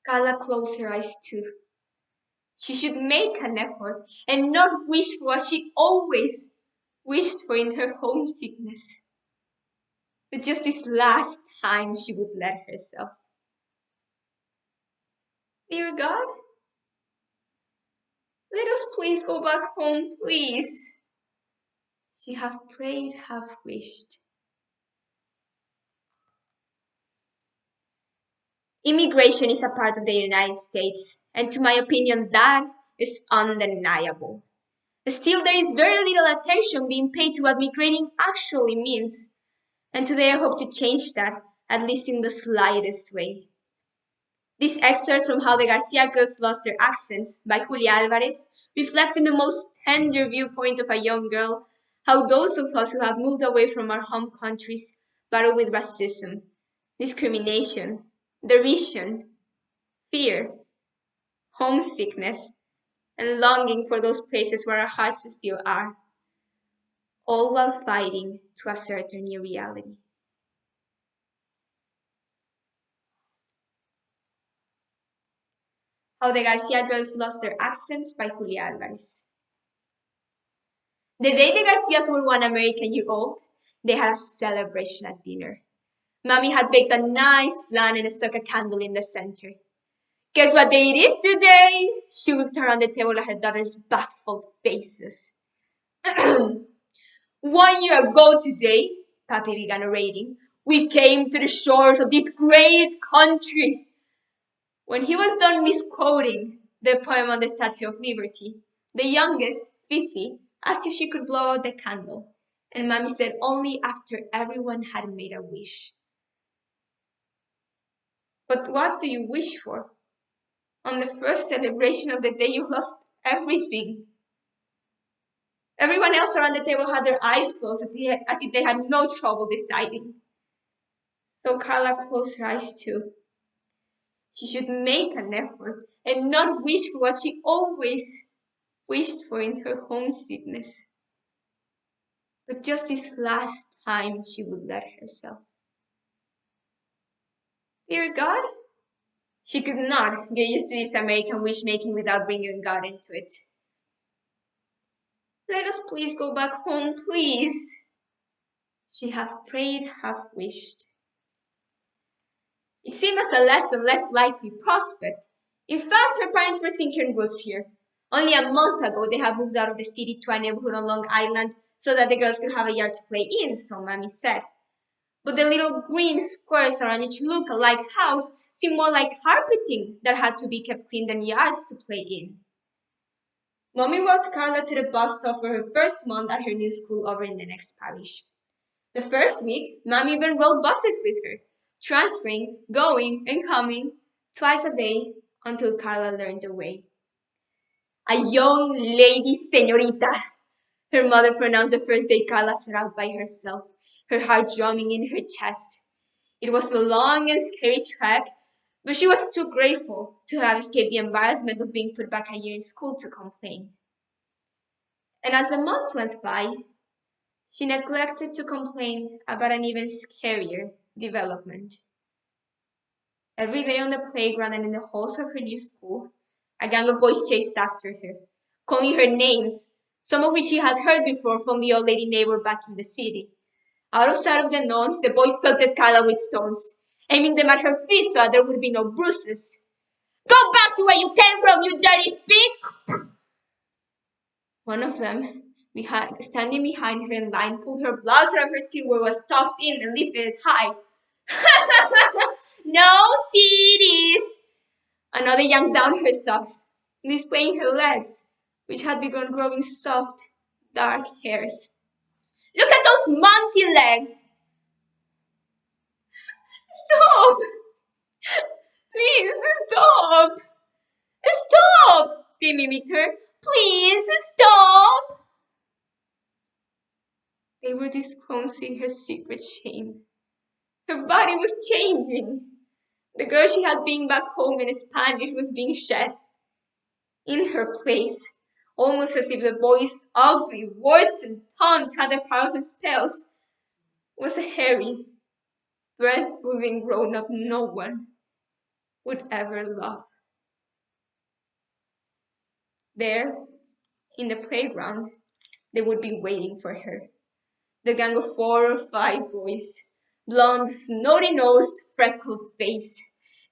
Carla closed her eyes too. She should make an effort and not wish for what she always wished for in her homesickness. But just this last time she would let herself. Dear God, let us please go back home, please. She half prayed, half wished. Immigration is a part of the United States, and to my opinion, that is undeniable. Still, there is very little attention being paid to what migrating actually means, and today I hope to change that, at least in the slightest way. This excerpt from How the García Girls Lost Their Accents by Julia Álvarez reflects in the most tender viewpoint of a young girl how those of us who have moved away from our home countries battle with racism, discrimination, derision, fear, homesickness, and longing for those places where our hearts still are, all while fighting to assert a new reality. How the Garcia Girls Lost Their Accents by Julia Álvarez. The day the Garcias were 1 American year old, they had a celebration at dinner. Mommy had baked a nice flan and stuck a candle in the center. Guess what day it is today? She looked around the table at her daughter's baffled faces. 1 year ago today, Papi began orating, we came to the shores of this great country. When he was done misquoting the poem on the Statue of Liberty, the youngest, Fifi, asked if she could blow out the candle, and Mommy said only after everyone had made a wish. But what do you wish for? On the first celebration of the day you lost everything. Everyone else around the table had their eyes closed as if they had no trouble deciding. So Carla closed her eyes too. She should make an effort and not wish for what she always wished for in her homesickness. But just this last time she would let herself. Dear God, she could not get used to this American wish-making without bringing God into it. Let us please go back home, please. She half prayed, half wished. It seemed as a less and less likely prospect. In fact, her parents were sinking roots here. Only a month ago, they had moved out of the city to a neighborhood on Long Island so that the girls could have a yard to play in, so Mommy said. But the little green squares around each look-alike house seemed more like carpeting that had to be kept clean than yards to play in. Mommy walked Carla to the bus stop for her first month at her new school over in the next parish. The first week, Mommy even rode buses with her, transferring, going, and coming twice a day until Carla learned the way. A young lady, señorita, her mother pronounced the first day Carla set out by herself, her heart drumming in her chest. It was a long and scary trek, but she was too grateful to have escaped the embarrassment of being put back a year in school to complain. And as the months went by, she neglected to complain about an even scarier development. Every day on the playground and in the halls of her new school, a gang of boys chased after her, calling her names, some of which she had heard before from the old lady neighbor back in the city. Out of sight of the nuns, the boys pelted Carla with stones, aiming them at her feet so that there would be no bruises. Go back to where you came from, you dirty pig! One of them, standing behind her in line, pulled her blouse out of her skin where it was tucked in and lifted it high. No titties! Another yanked down her socks, displaying her legs, which had begun growing soft, dark hairs. Look at those monkey legs! Stop! Please, stop! Stop! They mimicked her. Please, stop! They were disclosing her secret shame. Her body was changing. The girl she had been back home in Spanish was being shed. In her place, almost as if the boy's ugly words and taunts had the power of spells, was a hairy, breast-boozing grown-up no one. would ever love. There, in the playground, they would be waiting for her. The gang of 4 or 5 boys, blonde, snotty-nosed, freckled face.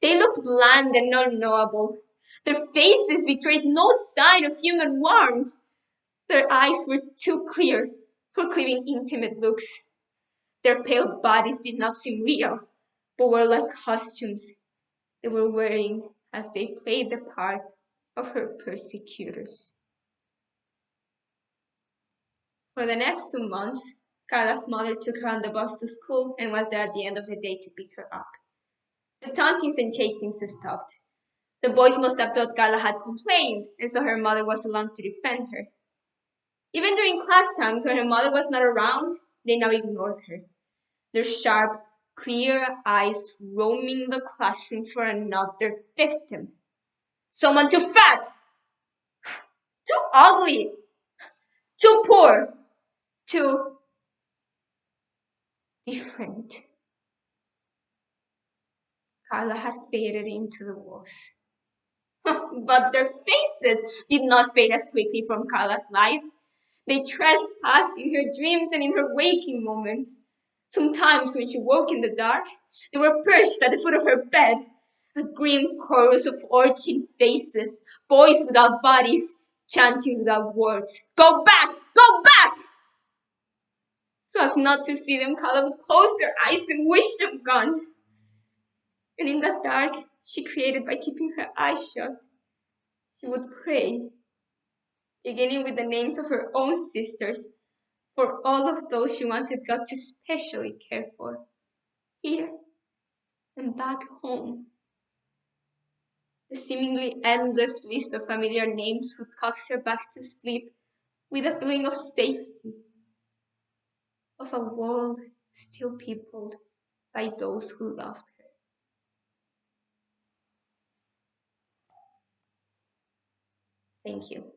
They looked bland and unknowable. Their faces betrayed no sign of human warmth. Their eyes were too clear for cleaving intimate looks. Their pale bodies did not seem real, but were like costumes they were wearing as they played the part of her persecutors. For the next 2 months, Carla's mother took her on the bus to school and was there at the end of the day to pick her up. The tauntings and chasings stopped. The boys must have thought Carla had complained, and so her mother was along to defend her. Even during class times when her mother was not around, they now ignored her, their sharp, clear eyes roaming the classroom for another victim. Someone too fat, too ugly, too poor, too different. Carla had faded into the walls. But their faces did not fade as quickly from Carla's life. They trespassed in her dreams and in her waking moments. Sometimes when she woke in the dark, they were perched at the foot of her bed, a grim chorus of orchid faces, boys without bodies, chanting without words. Go back! Go back! So as not to see them, Carla would close her eyes and wish them gone. And in that dark she created by keeping her eyes shut, she would pray, beginning with the names of her own sisters, for all of those she wanted God to specially care for, here and back home. The seemingly endless list of familiar names would coax her back to sleep with a feeling of safety, of a world still peopled by those who loved her. Thank you.